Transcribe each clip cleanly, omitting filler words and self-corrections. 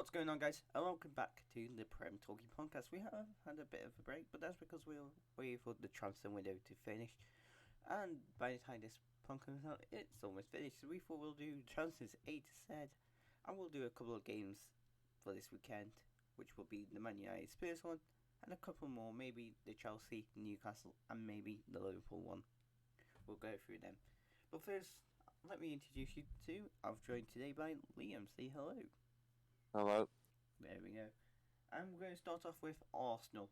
What's going on, guys? And welcome back to the Prem Talking Podcast. We have had a bit of a break, but that's because we're waiting for the transfer window to finish. And by the time this podcast comes out, it's almost finished. So we thought we'll do transfers A to Z, and we'll do a couple of games for this weekend, which will be the Man United Spurs one, and a couple more, maybe the Chelsea, Newcastle, and maybe the Liverpool one. We'll go through them. But first, let me introduce you to. I'm joined today by Liam. Say hello. Hello. There we go. And we're going to start off with Arsenal.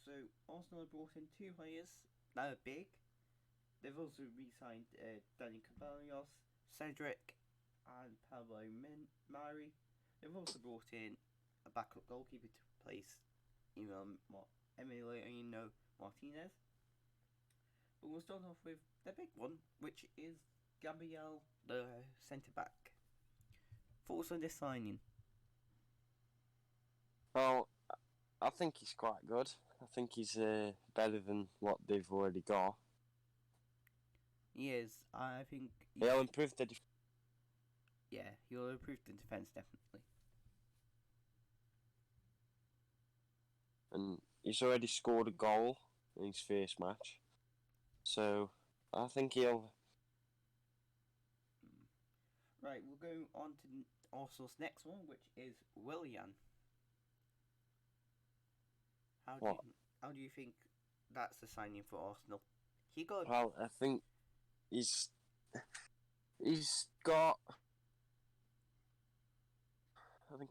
So, Arsenal have brought in two players that are big. They've also re-signed Dani Ceballos, Cedric, and Pablo Mari. They've also brought in a backup goalkeeper to replace Emiliano Martinez. But we'll start off with the big one, which is Gabriel, the centre-back. Thoughts on this signing? Well, I think he's quite good. I think he's better than what they've already got. He is. I think He'll improve the defence. Yeah, he'll improve the defence, definitely. And he's already scored a goal in his first match. So, I think he'll... Right, we'll go on to Arsenal's next one, which is Willian. How do you think that's the signing for Arsenal? Well, I think he's got... I think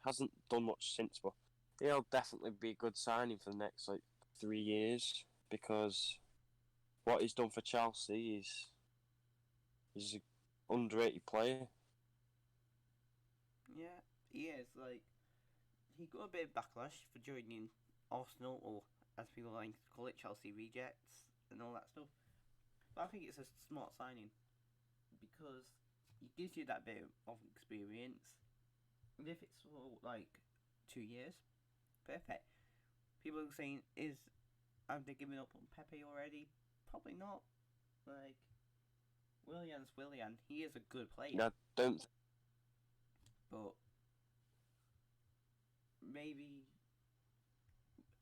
hasn't done much since, but he'll definitely be a good signing for the next 3 years, because what he's done for Chelsea he's an underrated player. Yeah, he is. He got a bit of backlash for joining Arsenal, or as people like to call it, Chelsea rejects and all that stuff. But I think it's a smart signing because it gives you that bit of experience. And if it's for 2 years, perfect. People are saying, have they given up on Pepe already? Probably not. Willian's Willian. He is a good player. I don't. But maybe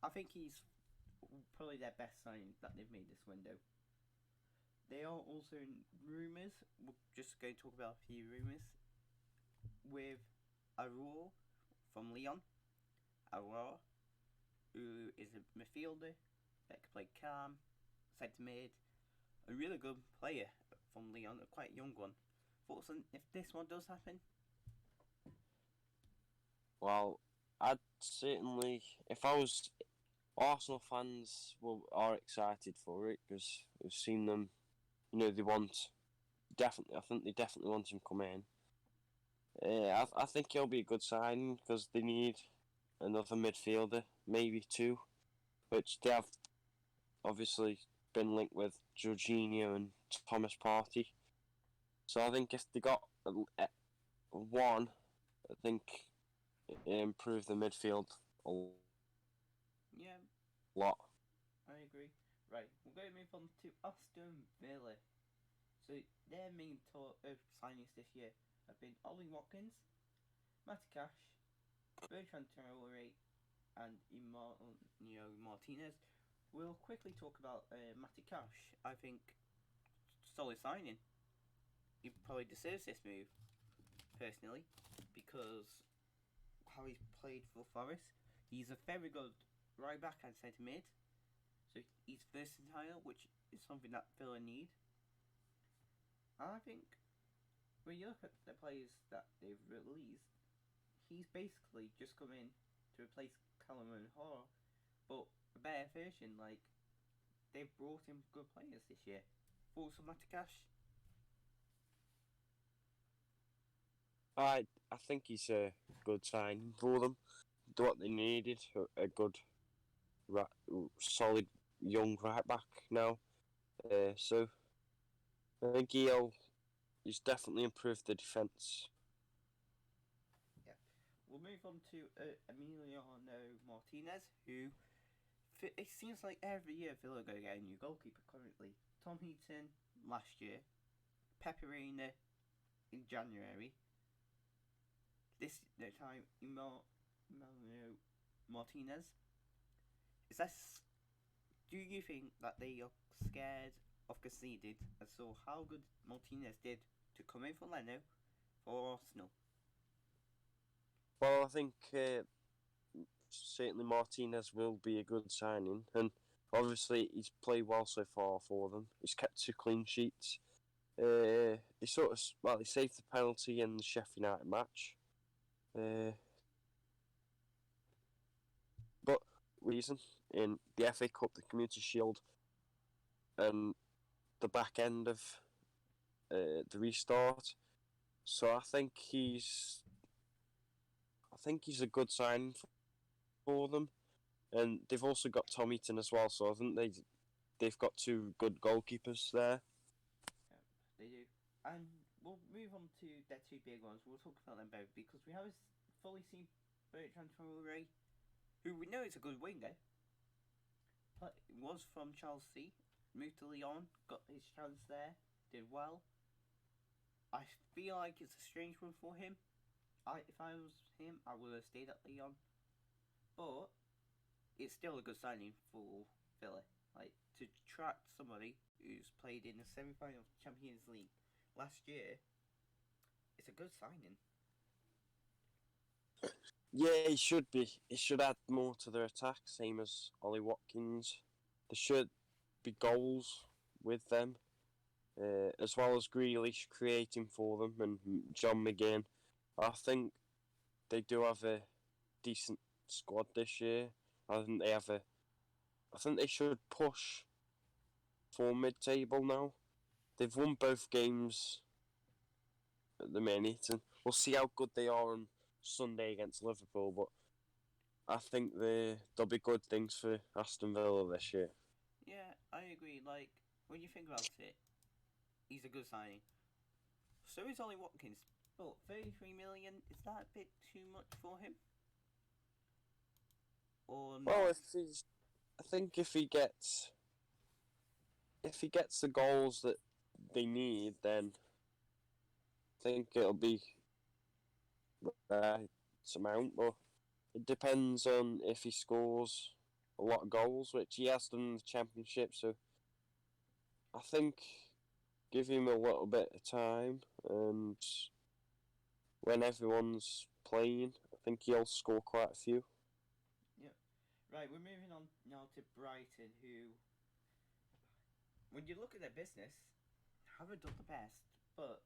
I think he's probably their best signing that they've made this window. They are also in rumours. We're just going to talk about a few rumours with Aurora from Lyon. Aurora, who is a midfielder that can play calm, centre mid, a really good player from Lyon, a quite young one. Thoughts on if this one does happen? Well, I'd certainly, if I was Arsenal fans, are excited for it because we've seen them. They want definitely. I think they definitely want him to come in. I think he'll be a good signing because they need another midfielder, maybe two, which they have obviously been linked with Jorginho and Thomas Partey. So I think if they got one, I think it improved the midfield a lot. I agree. Right, we're going to move on to Aston Villa. So their main signings this year have been Ollie Watkins, Matty Cash, Bertrand Traore, and Emiliano Martinez. We'll quickly talk about Matty Cash. I think solid signing. He probably deserves this move, personally, because how he's played for Forest. He's a very good right back and centre mid. So he's versatile, which is something that Villa need. And I think when you look at the players that they've released, he's basically just come in to replace Callum and Hall, but a better version. They've brought in good players this year. Thoughts on Matty Cash? I think he's a good signing for them. What they needed, a good, solid young right back now. So I think he's definitely improved the defence. Yeah. We'll move on to Emiliano Martinez, who it seems like every year Villa go get a new goalkeeper currently. Tom Heaton last year, Pepe Reina in January. this time Emiliano Martinez. Is that? Do you think that they are scared of conceded and saw how good Martinez did to come in for Leno for Arsenal? Well, I think certainly Martinez will be a good signing, and obviously he's played well so far for them. He's kept 2 clean sheets. He he saved the penalty in the Sheffield United match. But reason in the FA Cup, the Community Shield, and the back end of the restart. So I think he's a good sign for them, and they've also got Tom Eaton as well. So I think they've got 2 good goalkeepers there. Yep, they do. And we'll move on to their 2 big ones. We'll talk about them both because we haven't fully seen Bertrand Traoré, who we know is a good winger, but was from Chelsea, moved to Lyon, got his chance there, did well. I feel like it's a strange one for him. If I was him, I would have stayed at Lyon. But it's still a good signing for Villa. Like, to track somebody who's played in the semi-final of the Champions League last year, it's a good signing. Yeah, he should be. He should add more to their attack, same as Ollie Watkins. There should be goals with them, as well as Grealish creating for them and John McGinn. I think they do have a decent squad this year. I think they should push for mid-table now. They've won both games at the minute, and we'll see how good they are on Sunday against Liverpool. But I think there'll be good things for Aston Villa this year. Yeah, I agree. Like, when you think about it, he's a good signing. So is Ollie Watkins. But 33 million, is that a bit too much for him? Or not? Well, I think if he gets the goals that they need, then I think it'll be right amount. But it depends on if he scores a lot of goals, which he has done in the Championship. So I think give him a little bit of time, and when everyone's playing, I think he'll score quite a few. Yeah. Right, we're moving on now to Brighton, who, when you look at their business, haven't done the best, but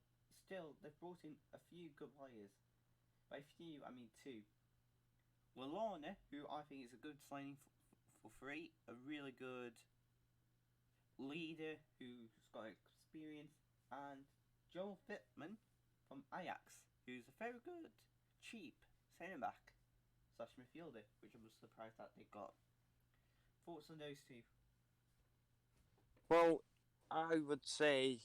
still, they've brought in a few good players. By few, I mean 2. Lallana, who I think is a good signing for free, a really good leader who's got experience, and Joel Fitman from Ajax, who's a very good, cheap centre-back / midfielder, which I was surprised that they got. Thoughts on those 2? Well, I'd say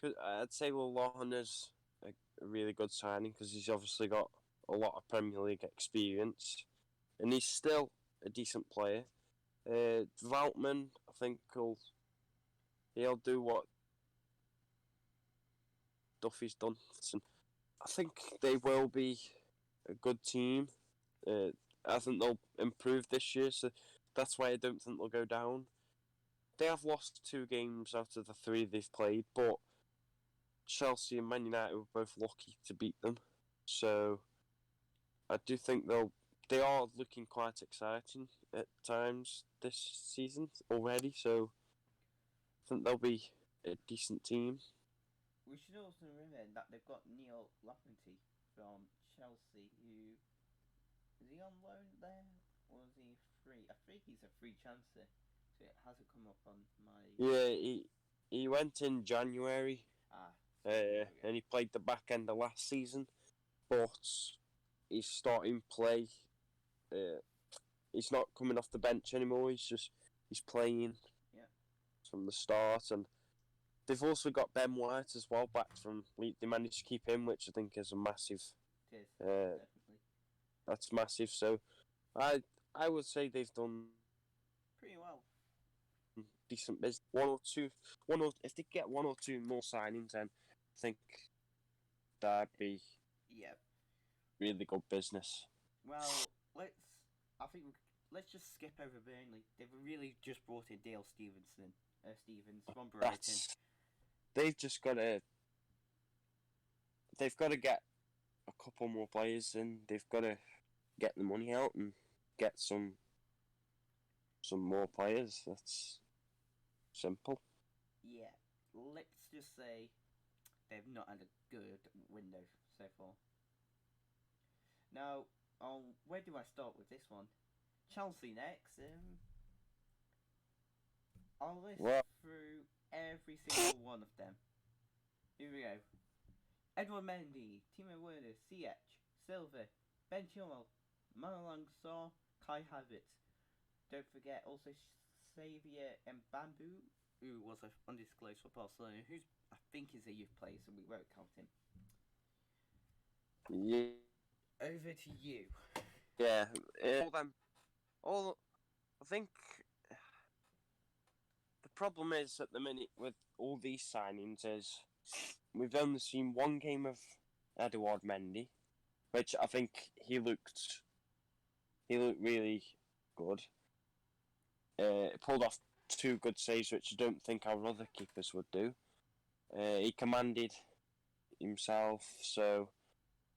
Lallana's a really good signing because he's obviously got a lot of Premier League experience, and he's still a decent player. Voutman, I think he'll do what Duffy's done. I think they will be a good team. I think they'll improve this year, so that's why I don't think they'll go down. They have lost 2 games out of the 3 they've played, but Chelsea and Man United were both lucky to beat them. So I do think they are looking quite exciting at times this season already. So I think they'll be a decent team. We should also remember that they've got Neil Lapenty from Chelsea, who is he on loan there, or is he free? I think he's a free transfer, so it hasn't come up on my. Yeah, he went in January, and he played the back end of last season, but he's starting play. He's not coming off the bench anymore. He's playing from the start, and they've also got Ben White as well back from. They managed to keep him, which I think is a massive. It is, definitely. That's massive. So, I would say they've done pretty well. Decent business. If they get 1 or 2 more signings, then I think that'd be. Yeah. really good business. Well, let's just skip over Burnley. They've really just brought in Dale Stevens from Brighton. They've just got to. They've got to get a couple more players in. They've got to get the money out and get some more players. That's simple. Yeah, let's just say they've not had a good window so far. Now, where do I start with this one? Chelsea next. I'll list through every single one of them. Here we go. Edward Mendy, Timo Werner, Ziyech, Silva, Ben Chilwell, Malang Sarr, Kai Havertz. Don't forget also Xavier Mbambu, who was an undisclosed for Barcelona, who's I think is a youth player, so we won't count him. Yeah. Over to you. Yeah, all them. All I think the problem is at the minute with all these signings is we've only seen one game of Edouard Mendy, which I think he looked really good. Pulled off 2 good saves, which I don't think our other keepers would do. He commanded himself, so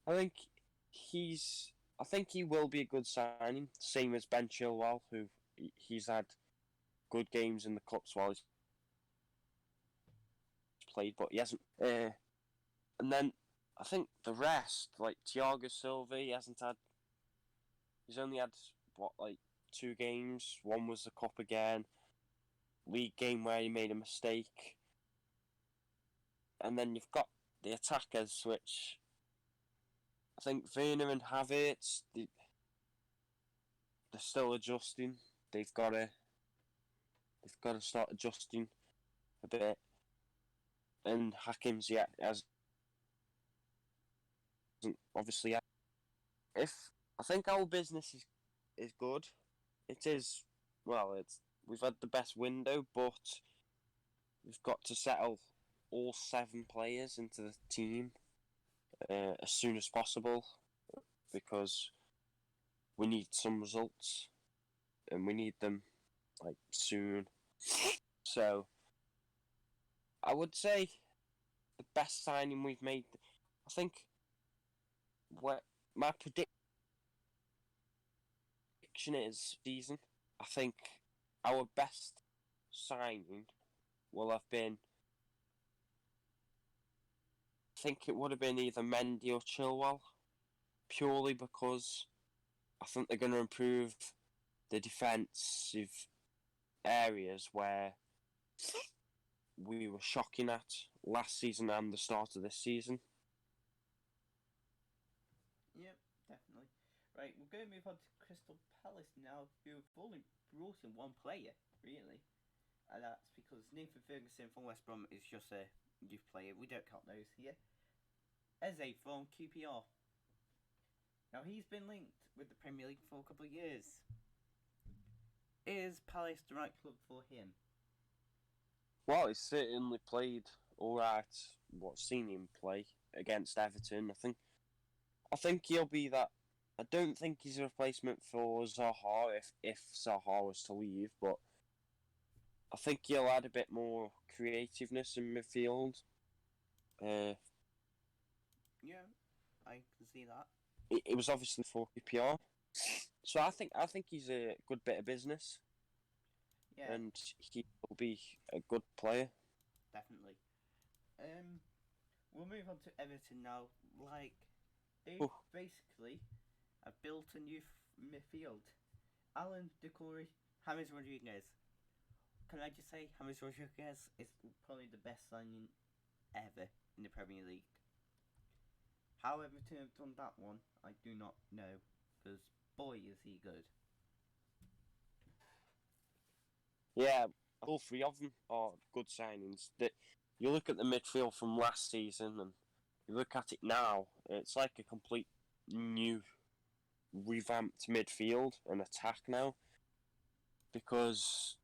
I think he will be a good signing. Same as Ben Chilwell, who he's had good games in the cups while he's played, but he hasn't. And then I think the rest, like Thiago Silva, he's only had 2 games. One was the cup again, league game where he made a mistake, and then you've got the attackers, which I think Werner and Havertz, they're still adjusting. They've got to start adjusting a bit. And Hakim's hasn't obviously. If I think our business is good, it is. Well, we've had the best window, but we've got to settle all 7 players into the team as soon as possible because we need some results and we need them soon. So I would say the best signing we've made. I think my prediction is season. I think our best signing will have been. I think it would have been either Mendy or Chilwell, purely because I think they're going to improve the defensive areas where we were shocking at last season and the start of this season. Yep, definitely. Right, we're going to move on to Crystal Palace now, who have only brought in one player, really. And that's because Nathan Ferguson from West Brom is just a youth player. We don't count those here. Eze from QPR. Now, he's been linked with the Premier League for a couple of years. Is Palace the right club for him? Well, he's certainly played alright. Seen him play against Everton. I think he'll be that. I don't think he's a replacement for Zaha if Zaha was to leave, but I think he'll add a bit more creativeness in midfield. Yeah, I can see that. It was obviously for QPR, so I think he's a good bit of business. Yeah, and he will be a good player. Definitely. We'll move on to Everton now. They basically have built a new midfield. Alan Decore, James Rodriguez. Can I just say, James Rodriguez is probably the best signing ever in the Premier League. How Everton have done that one, I do not know, because boy is he good. Yeah, all 3 of them are good signings. You look at the midfield from last season and you look at it now, it's like a complete new revamped midfield and attack now. Because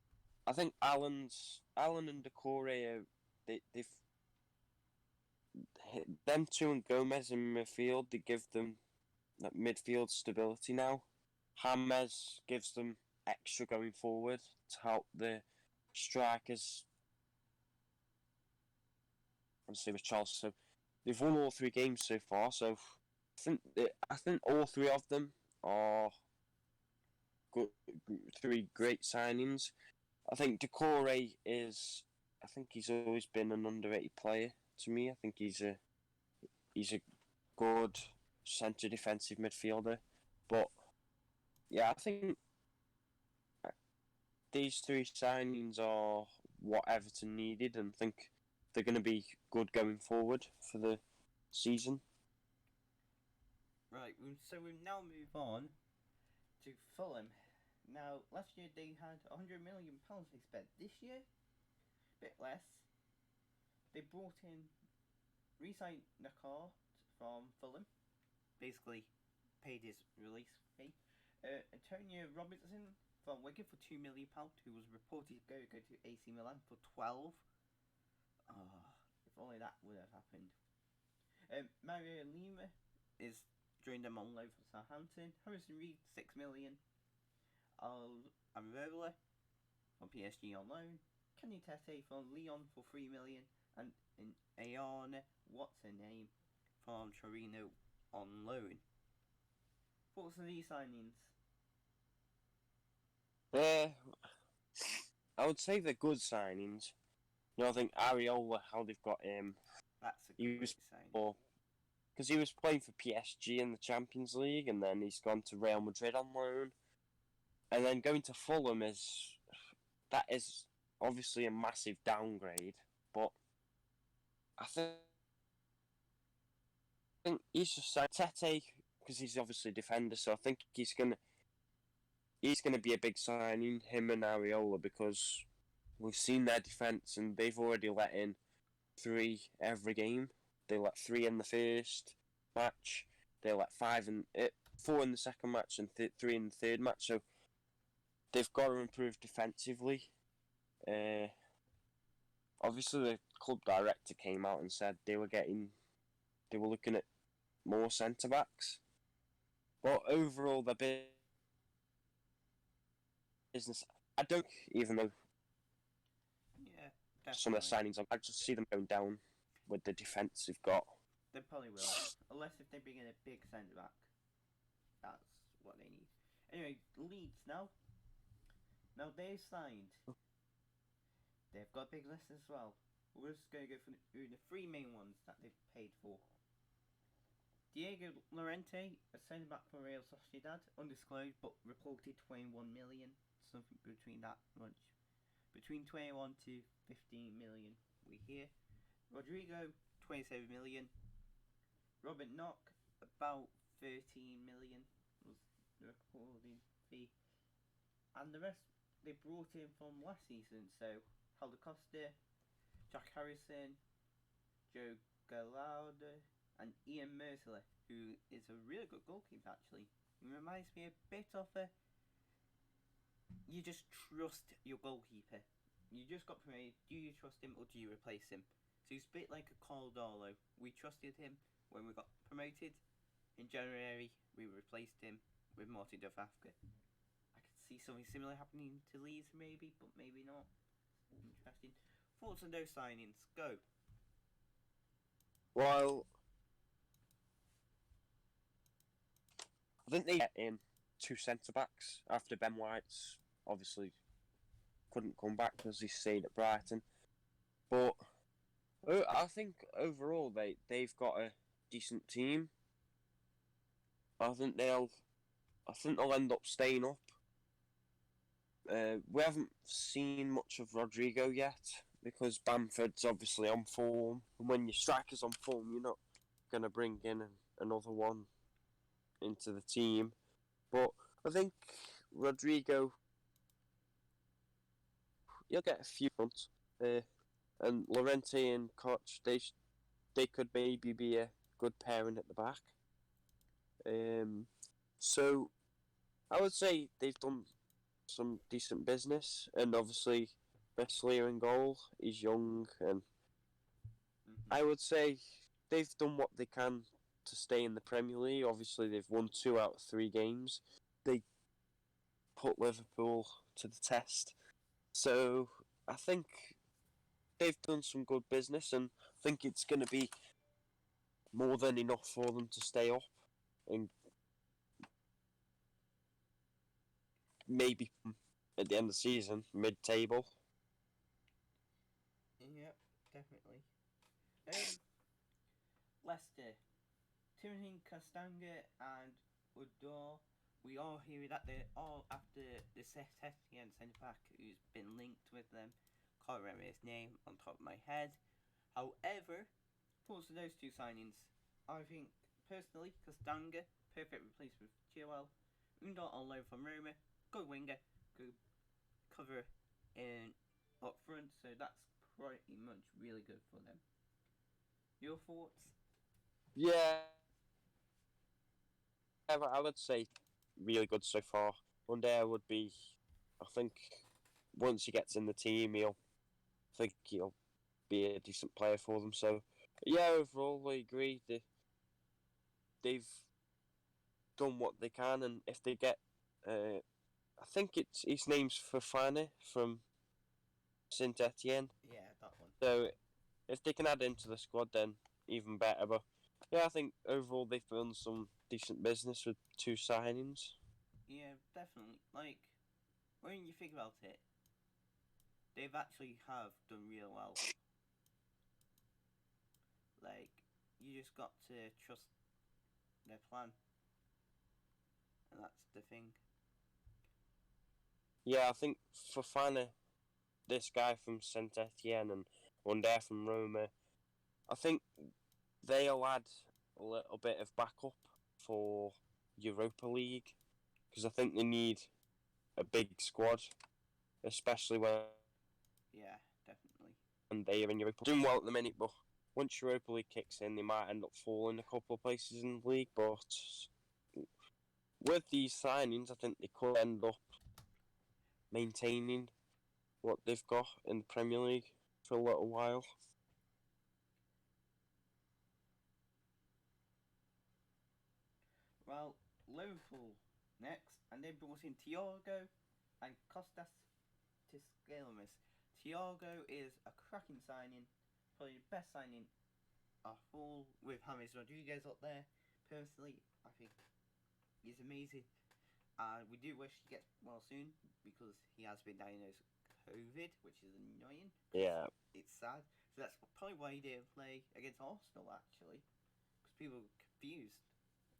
I think Alan and Decore, they've them 2 and Gomez in midfield, they give them that midfield stability now. James gives them extra going forward to help the strikers. Obviously with Chelsea, so they've won all 3 games so far. So I think all 3 of them are good, 3 great signings. I think Decore is. I think he's always been an underrated player to me. I think he's a good centre defensive midfielder, but yeah, I think these 3 signings are what Everton needed, and think they're going to be good going forward for the season. Right, so we now move on to Fulham. Now, last year they had £100 million they spent. This year, a bit less. They brought in, re-signed Nakar from Fulham, basically paid his release fee. Antonio Robertson from Wigan for £2 million, who was reported to go to AC Milan for 12. If only that would have happened. Mario Lima is joined them on loan from Southampton. Harrison Reed, £6 million. Areola from PSG on loan. Kenny Tete from Lyon for £3 million. And Ayana, what's her name, from Torino on loan. Thoughts on these signings? I would say they're good signings. I think Areola, how they've got him. That's a great signing. Because he was playing for PSG in the Champions League, and then he's gone to Real Madrid on loan. And then going to Fulham is obviously a massive downgrade, but I think he's just like Tete, because he's obviously a defender, so I think he's gonna be a big signing, him and Areola, because we've seen their defence and they've already let in 3 every game. They let 3 in the first match, they let 4 in the second match, and 3 in the third match. So they've got to improve defensively. Obviously, the club director came out and said they were looking at more centre backs. But overall, the business, I don't, even though some of the signings, I just see them going down with the defence they've got. They probably will, unless if they bring in a big centre back. That's what they need. Anyway, Leeds now. Now they've signed. They've got a big list as well. We're just going to go through the 3 main ones that they've paid for. Diego Llorente, a centre back for Real Sociedad, undisclosed but reported 21 million, something between that much. Between 21 to 15 million, we hear. Rodrigo, 27 million. Robert Knock, about 13 million was the recording fee. And the rest they brought in from last season, so Helder Costa, Jack Harrison, Joe Gallardo, and Ian Mercer, who is a really good goalkeeper actually. He reminds me a bit of you just trust your goalkeeper. You just got promoted, do you trust him or do you replace him? So he's a bit like a Caldolo. We trusted him when we got promoted. In January, we replaced him with Martin Dovafka. I could see something similar happening to Leeds maybe, but maybe not. Interesting. Thoughts on those signings? Go. Well, I think they get in 2 centre-backs after Ben White's obviously couldn't come back because he stayed at Brighton. But I think overall they've got a decent team. I think they'll end up staying up. We haven't seen much of Rodrigo yet because Bamford's obviously on form. And when your striker's on form, you're not going to bring in another one into the team. But I think Rodrigo, you'll get a few points. And Llorente and Koch, they could maybe be a good pairing at the back. So I would say they've done some decent business, and obviously Meslier in goal. He's young, and I would say they've done what they can to stay in the Premier League. Obviously, they've won 2 out of 3 games. They put Liverpool to the test. So I think they've done some good business, and I think it's going to be more than enough for them to stay up and maybe at the end of the season, mid-table. Yep, definitely. Leicester, Timothy Castagna and Udor. We all hear that they're all after the Etienne centre-back who's been linked with them. Can't remember his name on top of my head. However, towards those two signings, I think personally Castagna, perfect replacement for Chilwell. Udor on loan from Roma, good winger, good cover in up front, so that's pretty much really good for them. Your thoughts? Yeah, I would say really good so far. One day would be, I think, once he gets in the team, he'll be a decent player for them. So, yeah, overall, I agree. They've done what they can, and if they get, I think his name's Fofana from Saint Etienne. Yeah, that one. So, if they can add into the squad, then even better. But yeah, I think overall they've done some decent business with 2 signings. Yeah, definitely. Like, when you think about it, they've actually have done real well. Like, you just got to trust their plan. And that's the thing. Yeah, I think Fofana, this guy from Saint Etienne and one there from Roma, I think they'll add a little bit of backup for Europa League because I think they need a big squad, especially when Definitely. they are in Europa. Doing well at the minute, but once Europa League kicks in, they might end up falling a couple of places in the league. But with these signings, I think they could end up maintaining what they've got in the Premier League for a little while. Well, Liverpool next, and they brought in Thiago and Kostas Tiskelmis. Thiago is a cracking signing, probably the best signing of all with James Rodriguez up there. Personally, I think he's amazing. We do wish he gets well soon because he has been diagnosed with COVID, which is annoying. Yeah. It's sad. So that's probably why he didn't play against Arsenal, actually. Because people were confused.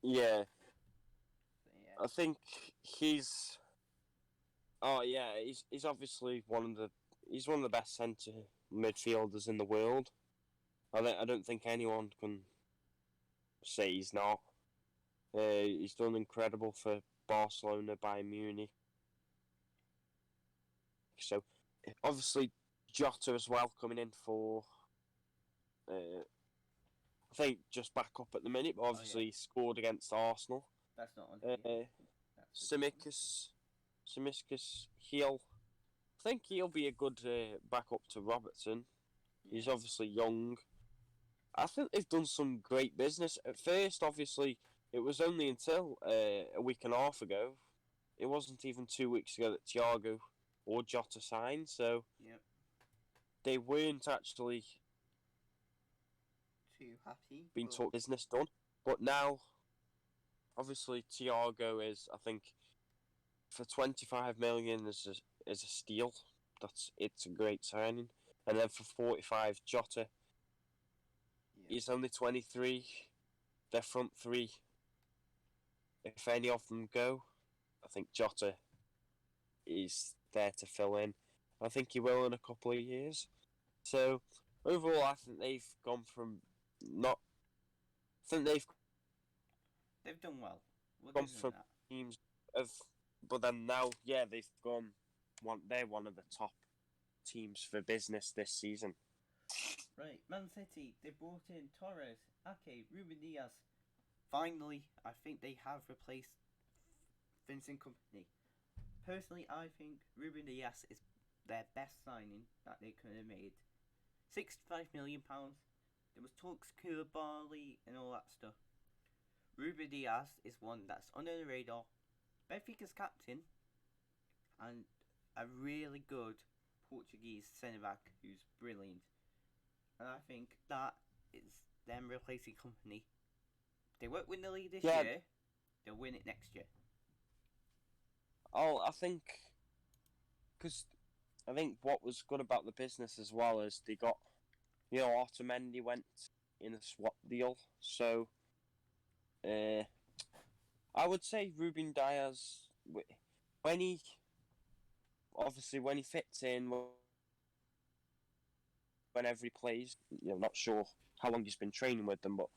Yeah. So, yeah. I think he's. Oh yeah, he's obviously one of the best centre midfielders in the world. I don't think anyone can say he's not. He's done incredible for Barcelona, Bayern Munich. So obviously Jota as well coming in for. I think just back up at the minute, but obviously he scored against Arsenal. That's not on here. Tsimikas, I think he'll be a good backup to Robertson. Yeah. He's obviously young. I think they've done some great business. At first, obviously, it was only until a week and a half ago. It wasn't even 2 weeks ago that Thiago or Jota signed, so they weren't actually too happy being taught business done. But now, obviously, Thiago is, I think, for 25 million is a steal. It's a great signing. And then for 45, Jota. He's only 23. Their front three, if any of them go, I think Jota is there to fill in. I think he will in a couple of years. So overall, I think they've gone from not. I think they've done well. Gone from teams of, but then now, they've gone. They're one of the top teams for business this season. Right, Man City, they brought in Torres, Ake, Ruben Diaz. Finally, I think they have replaced Vincent Kompany. Personally, I think Ruben Diaz is their best signing that they could have made. £65 million. There was talks Koulibaly and all that stuff. Ruben Diaz is one that's under the radar. Benfica's captain and a really good Portuguese centre back who's brilliant. And I think that is them replacing Company. They won't win the league this year. They'll win it next year. Oh, I think because I think what was good about the business as well is they got, Mendy went in a swap deal, so I would say Ruben Diaz when he fits in whenever he plays. Not sure how long he's been training with them, but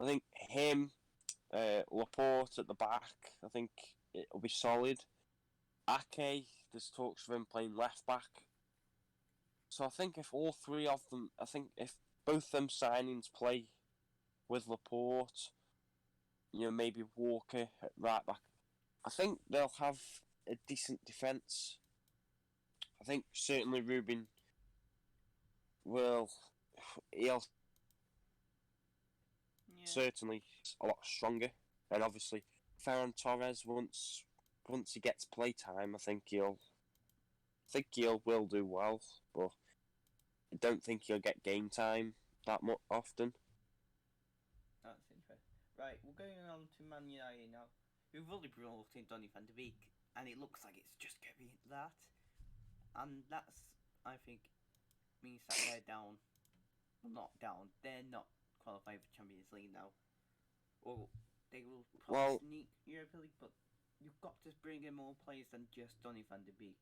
I think him, Laporte at the back, I think it'll be solid. Ake, there's talks of him playing left back. So I think if all three of them, if both them signings play with Laporte, maybe Walker at right back, I think they'll have a decent defence. I think certainly Ruben he'll certainly a lot stronger, and obviously Ferran Torres once he gets play time, I think he'll will do well, but I don't think he'll get game time that much often. That's interesting. Right, we're going on to Man United now. We've already brought in Donny van de Beek, and it looks like it's just going to be that. And that's, I think, means that they're down. Well, not down. They're not qualified for Champions League now. Or they will probably sneak Europa League, but you've got to bring in more players than just Donny van de Beek.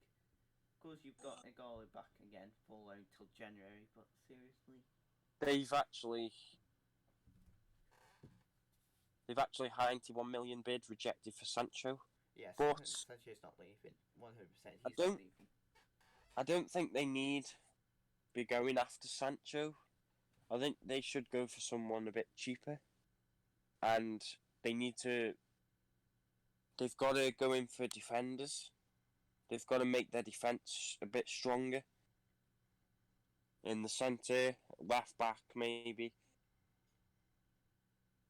Of course, you've got Igalo back again for loan till January, but seriously, they've actually 91 million bid rejected for Sancho. Yes, but Sancho's not leaving. 100%. He's not leaving. I don't think they need be going after Sancho. I think they should go for someone a bit cheaper, and they've got to go in for defenders. They've got to make their defence a bit stronger. In the centre, left back maybe.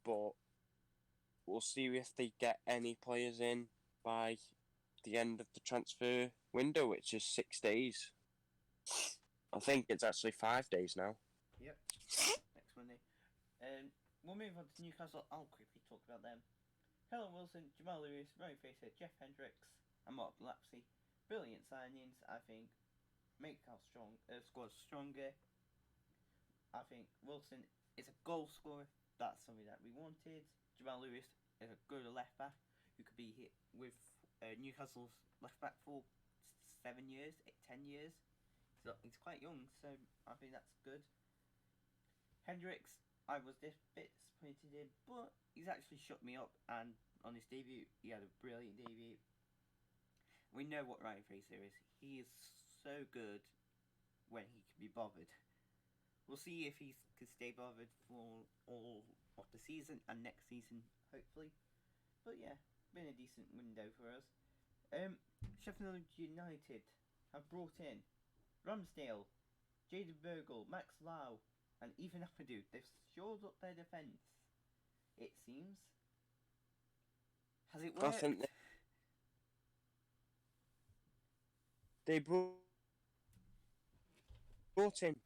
But we'll see if they get any players in by the end of the transfer window, which is 6 days. I think it's actually 5 days now. Yep. Next Monday. We'll move on to Newcastle. I'll quickly talk about them. Helen Wilson, Jamal Lewis, Roy Fraser, Jeff Hendricks, and Mark Lapsey. Brilliant signings, I think. Make our squad stronger. I think Wilson is a goal scorer. That's something that we wanted. Jamal Lewis is a good left back who could be hit with Newcastle's left back for 7 years, 10 years. So he's quite young, so I think that's good. Hendricks, I was this bit disappointed in, but he's actually shut me up, and on his debut, he had a brilliant debut. We know what Ryan Fraser is. He is so good when he can be bothered. We'll see if he can stay bothered for all of the season and next season, hopefully. But yeah, been a decent window for us. Sheffield United have brought in Ramsdale, Jaden Bogle, Max Lau, and Ethan Ampadu. They've shored up their defence, it seems. Has it worked? I think they brought in.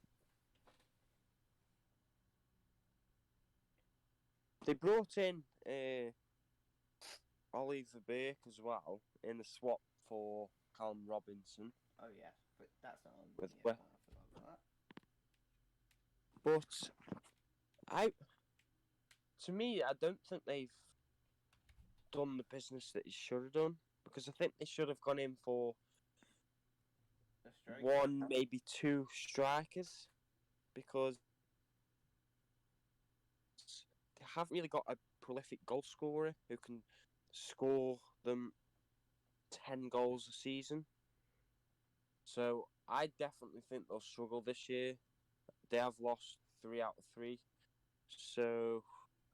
They brought in Oliver Burke as well in the swap for Callum Robinson. Oh yeah, but that's not on. With I forgot about that. But to me, I don't think they've done the business that he should have done, because I think they should have gone in for one, maybe two strikers, because they haven't really got a prolific goal scorer who can score them 10 goals a season. So I definitely think they'll struggle this year. They have lost 3 out of 3. So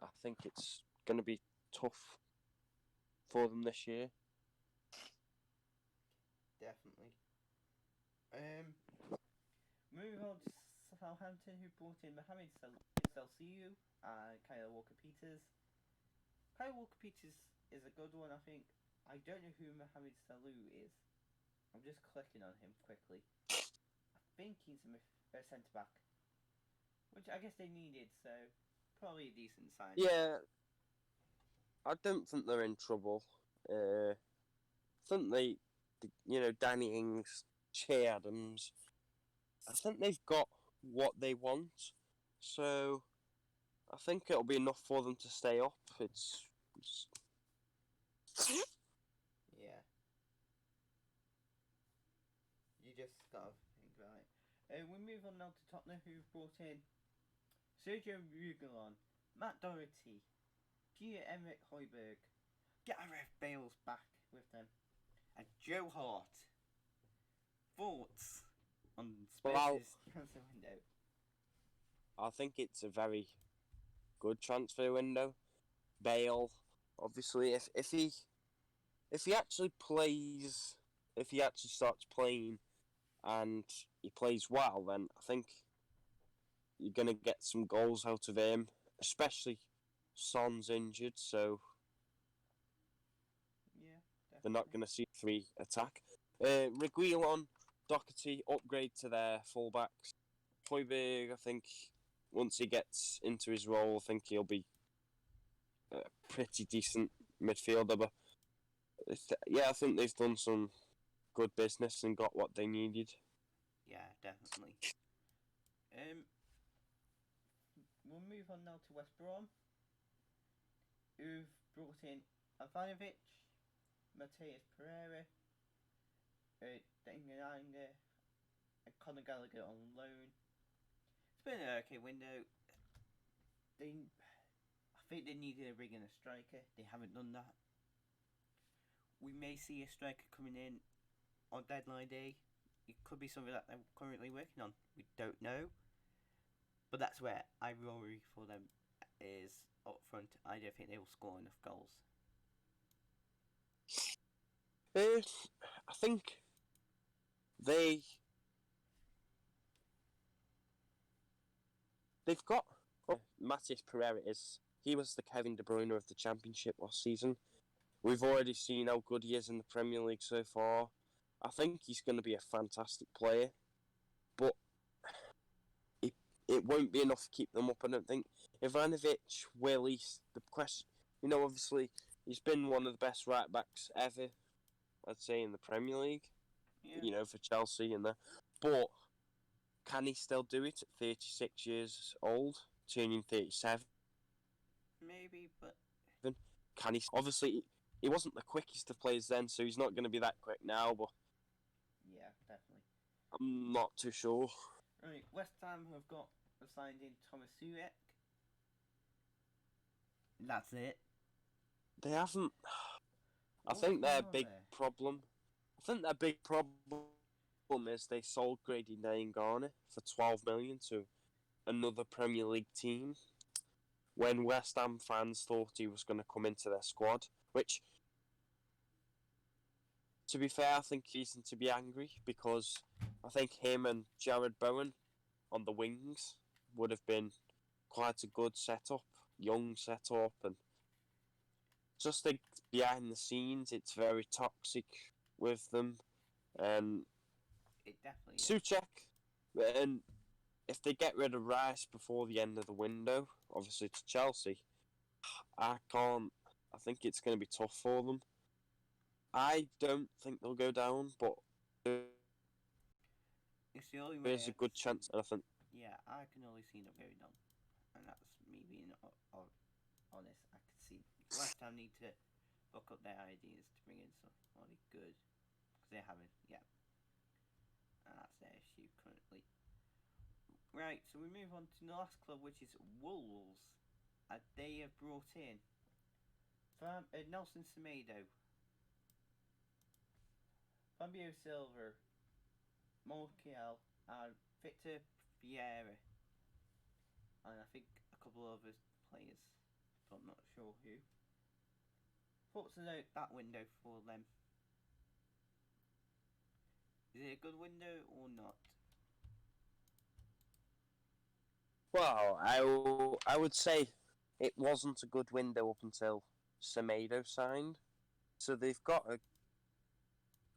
I think it's going to be tough for them this year. Definitely. Moving on to Southampton, who brought in Mohamed Salciu and Kyle Walker-Peters. Kyle Walker-Peters is a good one, I think. I don't know who Mohamed Salou is. I'm just clicking on him quickly. I think he's a centre-back. Which I guess they needed, so probably a decent sign. Yeah, I don't think they're in trouble. I think Danny Ings, Che Adams, I think they've got what they want. So I think it'll be enough for them to stay up. It's Yeah. You just gotta think about it. We move on now to Tottenham, who've brought in Sergio Reguilon, Matt Doherty, Pierre-Emerick Højbjerg, Gareth Bale's back with them, and Joe Hart. Thoughts on Spurs' transfer window? I think it's a very good transfer window. Bale, obviously, if he actually plays, if he actually starts playing, and he plays well, then I think you're going to get some goals out of him, especially Son's injured, so yeah, definitely. they're not going to see 3 attack. Reguilon, Doherty, upgrade to their fullbacks. Højbjerg, I think, once he gets into his role, I think he'll be a pretty decent midfielder. But yeah, I think they've done some good business and got what they needed. Yeah, definitely. We'll move on now to West Brom, who've brought in Ivanovic, Matheus Pereira, Dengenanga, and Conor Gallagher on loan. It's been an okay window. I think they needed a rig and a striker. They haven't done that. We may see a striker coming in on deadline day. It could be something that they're currently working on. We don't know. But that's where I worry for them is up front. I don't think they will score enough goals. I think they've got Matheus Pereira he was the Kevin De Bruyne of the Championship last season. We've already seen how good he is in the Premier League so far. I think he's going to be a fantastic player, but it won't be enough to keep them up. I don't think Ivanovic will. The question, obviously he's been one of the best right backs ever, I'd say, in the Premier League. Yeah. For Chelsea and that. But can he still do it at 36 years old, turning 37? Maybe, but can he? Obviously, he wasn't the quickest of players then, so he's not going to be that quick now. But yeah, definitely. I'm not too sure. Right, West Ham have signed in Thomas Suek. That's it. They haven't. I think their big problem is they sold Grady Diangana for 12 million to another Premier League team when West Ham fans thought he was going to come into their squad, which, to be fair, I think reason to be angry, because I think him and Jared Bowen on the wings would have been quite a good setup, young setup, and just think behind the scenes it's very toxic with them. It definitely is. Souček, and if they get rid of Rice before the end of the window, obviously to Chelsea, I think it's going to be tough for them. I don't think they'll go down, but it's the only way there's a good chance, I think. Yeah, I can only see them going down, and that's me being honest. I can see West Ham need to look up their ideas to bring in somebody good, because they haven't yet, and that's their issue currently. Right, so we move on to the last club, which is Wolves. They have brought in Nelson Semedo, Fabio Silva, Montiel, and Victor Vieira, and I think a couple of other players, but I'm not sure who. Thoughts about that window for them? Is it a good window or not? Well, I would say it wasn't a good window up until Semedo signed. So they've got a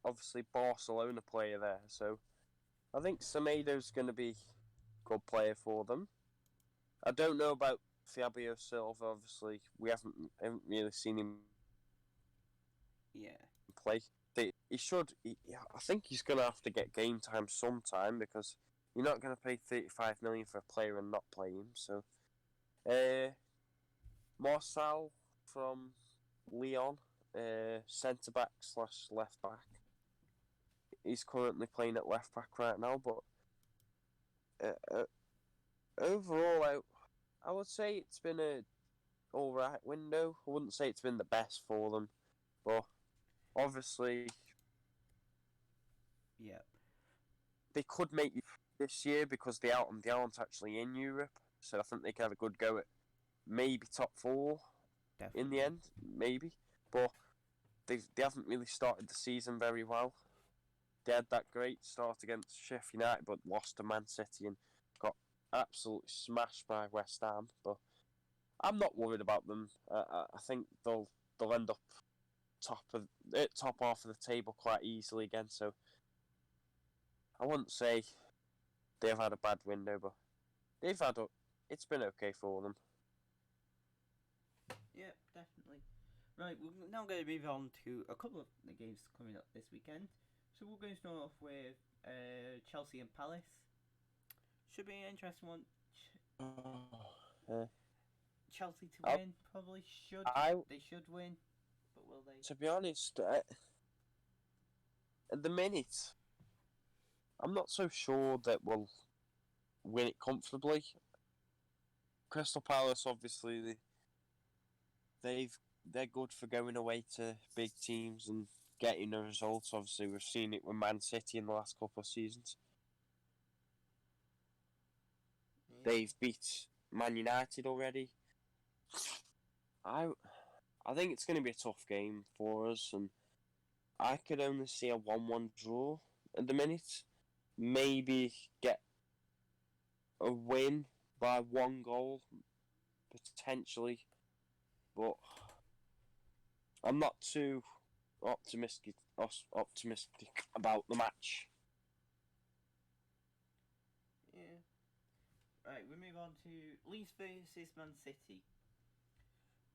obviously Barcelona player there. So I think Semedo's going to be a good player for them. I don't know about Fabio Silva. Obviously, we haven't really seen him play. He should. I think he's going to have to get game time sometime because you're not going to pay 35 million for a player and not play him. So, Marcel from Lyon, centre back / left back. He's currently playing at left back right now, but overall, I would say it's been a alright window. I wouldn't say it's been the best for them, but obviously, they could make it this year because they aren't actually in Europe. So I think they can have a good go at maybe top 4 in the end, maybe. But they haven't really started the season very well. They had that great start against Sheffield United, but lost to Man City and got absolutely smashed by West Ham. But I'm not worried about them. I think they'll end up top half of the table quite easily again. So I wouldn't say they've had a bad window, but it's been okay for them. Yeah, definitely. Right, we're now going to move on to a couple of the games coming up this weekend. So we're going to start off with Chelsea and Palace. Should be an interesting one. Chelsea to win, probably should. They should win, but will they? To be honest, at the minute, I'm not so sure that we'll win it comfortably. Crystal Palace, obviously, they're good for going away to big teams and getting the results. Obviously, we've seen it with Man City in the last couple of seasons. Yeah. They've beat Man United already. I think it's going to be a tough game for us, and I could only see a 1-1 draw at the minute. Maybe get a win by 1 goal, potentially, but I'm not too optimistic about the match. Yeah. Right, we move on to Leeds versus Man City.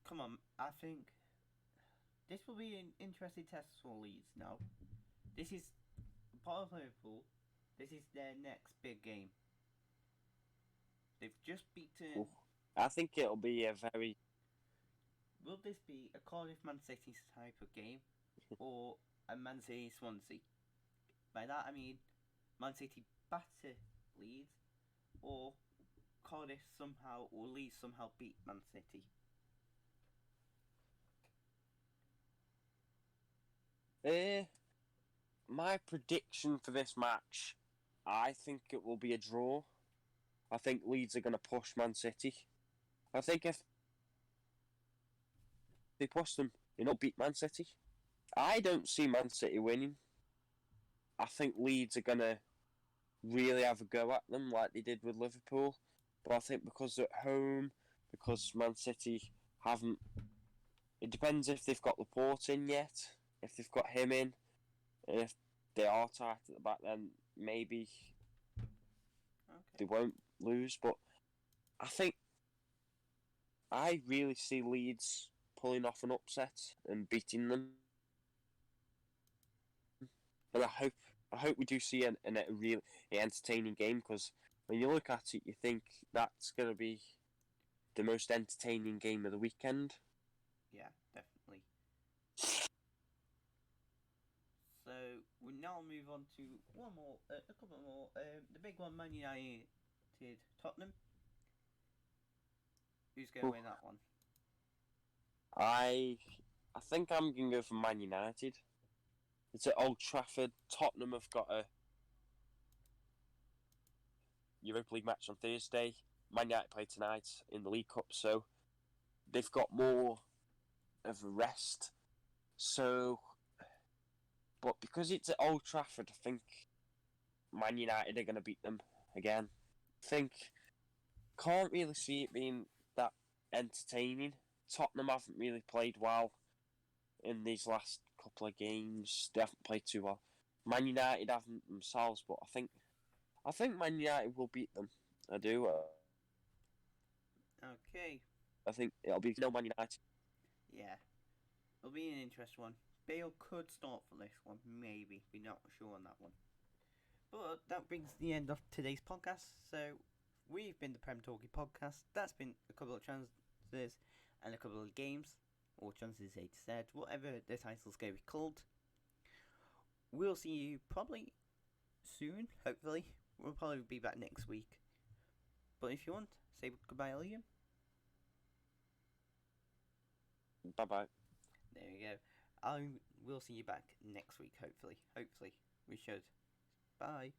Come on, I think this will be an interesting test for Leeds now. This is part of Liverpool. This is their next big game. They've just beaten... I think it'll be a very... Will this be a Cardiff Man City type of game or a Man City Swansea? By that I mean Man City batter Leeds or Cardiff somehow or Leeds somehow beat Man City. My prediction for this match, I think it will be a draw. I think Leeds are going to push Man City. I think if they push them, beat Man City. I don't see Man City winning. I think Leeds are going to really have a go at them like they did with Liverpool. But I think because they're at home, because Man City haven't... It depends if they've got Laporte in yet. If they've got him in. And if they are tight at the back, then maybe they won't lose. But I really see Leeds pulling off an upset and beating them. And I hope we do see a really entertaining game, because when you look at it, you think that's going to be the most entertaining game of the weekend. Yeah, definitely. So we now move on to a couple more. The big one, Man United, Tottenham. Who's going to win that one? I think I'm going to go for Man United. It's at Old Trafford. Tottenham have got a Europa League match on Thursday. Man United play tonight in the League Cup, so they've got more of a rest. So, but because it's at Old Trafford, I think Man United are going to beat them again. Can't really see it being that entertaining, Tottenham haven't really played well in these last couple of games. They haven't played too well. Man United haven't themselves, but I think Man United will beat them. I do. Okay. I think it'll be Man United. Yeah. It'll be an interesting one. Bale could start for this one, maybe. We're not sure on that one. But that brings the end of today's podcast. So we've been the Prem Talkie podcast. That's been a couple of chances and a couple of games, or chances they said, whatever the title's going to be called. We'll see you probably soon, hopefully. We'll probably be back next week. But if you want, say goodbye, Liam. Bye bye. There you go. We'll see you back next week, hopefully. Hopefully. We should. Bye.